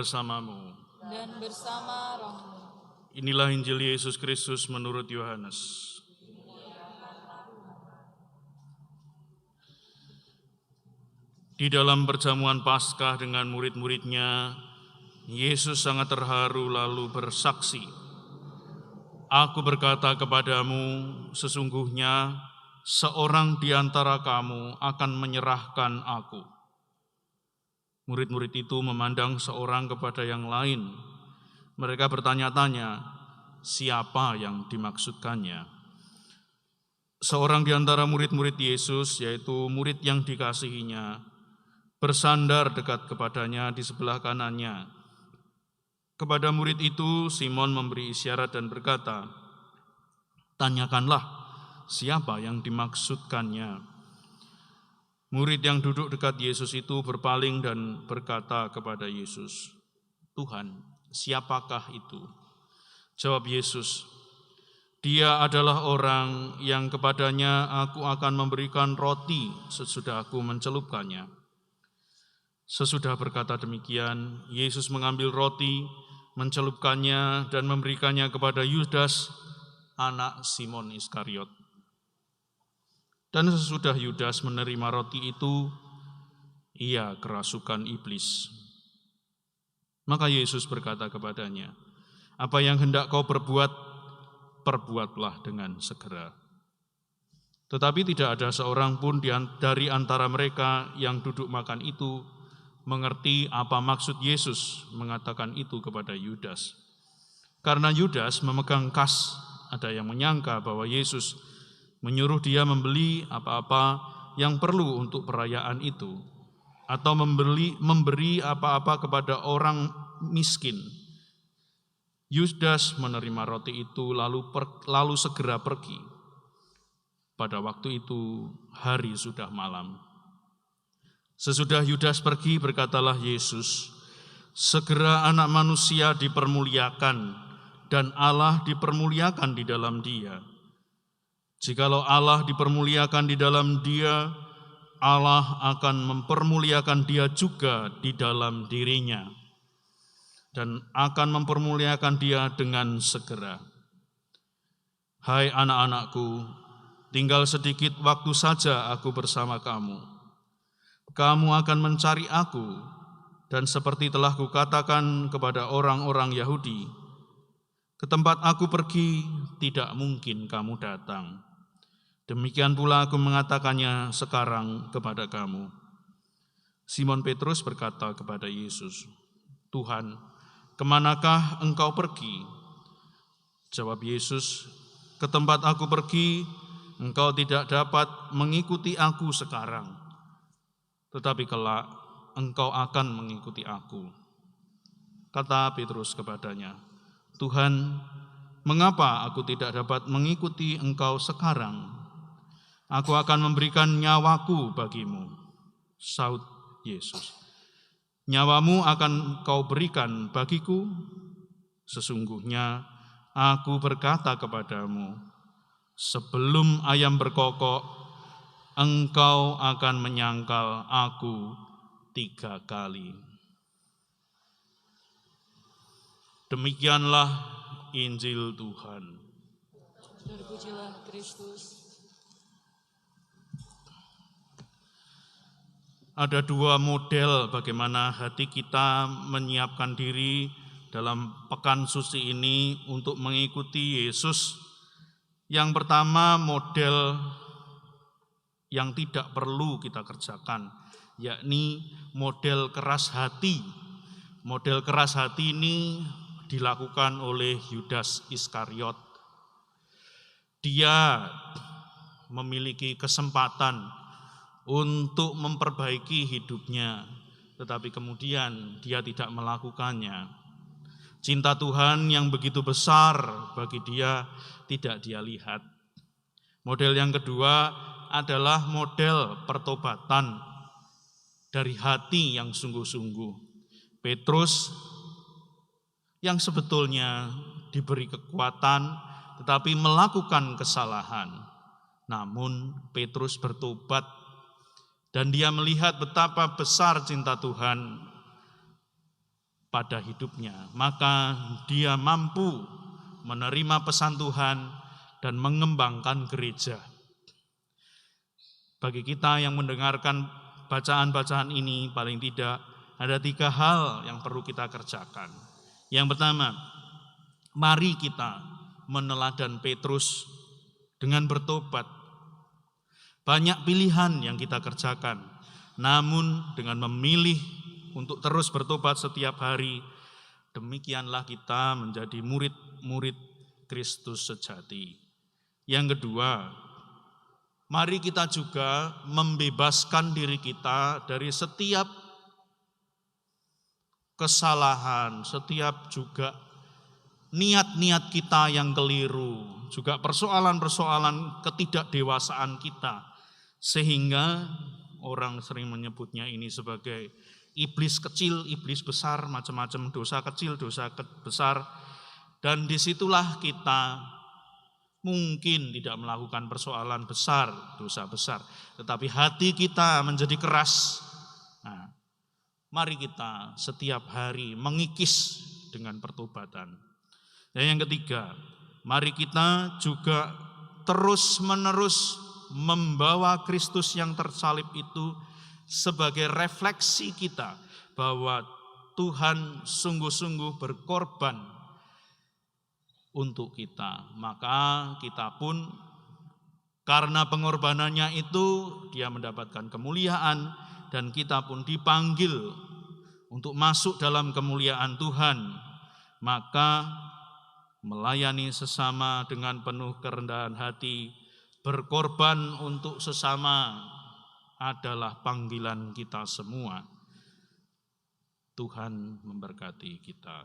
bersamamu. Dan bersama rohmu. Inilah Injil Yesus Kristus menurut Yohanes. Di dalam perjamuan Paskah dengan murid-muridnya, Yesus sangat terharu lalu bersaksi, "Aku berkata kepadamu, sesungguhnya seorang di antara kamu akan menyerahkan aku." Murid-murid itu memandang seorang kepada yang lain. Mereka bertanya-tanya, siapa yang dimaksudkannya? Seorang di antara murid-murid Yesus, yaitu murid yang dikasihinya, bersandar dekat kepadanya di sebelah kanannya. Kepada murid itu, Simon memberi isyarat dan berkata, "Tanyakanlah, siapa yang dimaksudkannya?" Murid yang duduk dekat Yesus itu berpaling dan berkata kepada Yesus, "Tuhan, siapakah itu?" Jawab Yesus, "Dia adalah orang yang kepadanya aku akan memberikan roti sesudah aku mencelupkannya." Sesudah berkata demikian, Yesus mengambil roti, mencelupkannya dan memberikannya kepada Yudas, anak Simon Iskariot. Dan sesudah Yudas menerima roti itu, ia kerasukan iblis. Maka Yesus berkata kepadanya, "Apa yang hendak kau perbuat, perbuatlah dengan segera." Tetapi tidak ada seorang pun dari antara mereka yang duduk makan itu mengerti apa maksud Yesus mengatakan itu kepada Yudas. Karena Yudas memegang kas, ada yang menyangka bahwa Yesus menyuruh dia membeli apa-apa yang perlu untuk perayaan itu, atau memberi apa-apa kepada orang miskin. Yudas menerima roti itu lalu segera pergi. Pada waktu itu hari sudah malam. Sesudah Yudas pergi, berkatalah Yesus, "Segera Anak Manusia dipermuliakan dan Allah dipermuliakan di dalam Dia. Jikalau Allah dipermuliakan di dalam Dia, Allah akan mempermuliakan Dia juga di dalam dirinya dan akan mempermuliakan Dia dengan segera. Hai anak-anakku, tinggal sedikit waktu saja aku bersama kamu. Kamu akan mencari aku, dan seperti telah kukatakan kepada orang-orang Yahudi, ke tempat aku pergi tidak mungkin kamu datang. Demikian pula aku mengatakannya sekarang kepada kamu." Simon Petrus berkata kepada Yesus, "Tuhan, kemanakah engkau pergi?" Jawab Yesus, "Ke tempat aku pergi, engkau tidak dapat mengikuti aku sekarang. Tetapi kelak engkau akan mengikuti aku." Kata Petrus kepadanya, "Tuhan, mengapa aku tidak dapat mengikuti engkau sekarang? Aku akan memberikan nyawaku bagimu." Sahut Yesus, "Nyawamu akan kau berikan bagiku? Sesungguhnya aku berkata kepadamu, sebelum ayam berkokok, engkau akan menyangkal aku 3 kali." Demikianlah Injil Tuhan. Terpujilah Kristus. Ada 2 model bagaimana hati kita menyiapkan diri dalam pekan suci ini untuk mengikuti Yesus. Yang pertama, model yang tidak perlu kita kerjakan, yakni model keras hati. Model keras hati ini dilakukan oleh Yudas Iskariot. Dia memiliki kesempatan untuk memperbaiki hidupnya, tetapi kemudian dia tidak melakukannya. Cinta Tuhan yang begitu besar bagi dia tidak dia lihat. Model yang kedua adalah model pertobatan dari hati yang sungguh-sungguh. Petrus yang sebetulnya diberi kekuatan tetapi melakukan kesalahan. Namun Petrus bertobat dan dia melihat betapa besar cinta Tuhan pada hidupnya, maka dia mampu menerima pesan Tuhan dan mengembangkan gereja. Bagi kita yang mendengarkan bacaan-bacaan ini, paling tidak ada 3 hal yang perlu kita kerjakan. Yang pertama, mari kita meneladan Petrus dengan bertobat. Banyak pilihan yang kita kerjakan, namun dengan memilih untuk terus bertobat setiap hari, demikianlah kita menjadi murid-murid Kristus sejati. Yang kedua, mari kita juga membebaskan diri kita dari setiap kesalahan, setiap juga niat-niat kita yang keliru, juga persoalan-persoalan ketidakdewasaan kita, sehingga orang sering menyebutnya ini sebagai iblis kecil, iblis besar, macam-macam dosa kecil, dosa besar. Dan disitulah kita mungkin tidak melakukan persoalan besar, dosa besar, tetapi hati kita menjadi keras. Nah, mari kita setiap hari mengikis dengan pertobatan. Dan yang ketiga, mari kita juga terus-menerus membawa Kristus yang tersalib itu sebagai refleksi kita bahwa Tuhan sungguh-sungguh berkorban untuk kita. Maka kita pun karena pengorbanannya itu dia mendapatkan kemuliaan, dan kita pun dipanggil untuk masuk dalam kemuliaan Tuhan. Maka melayani sesama dengan penuh kerendahan hati, berkorban untuk sesama adalah panggilan kita semua. Tuhan memberkati kita.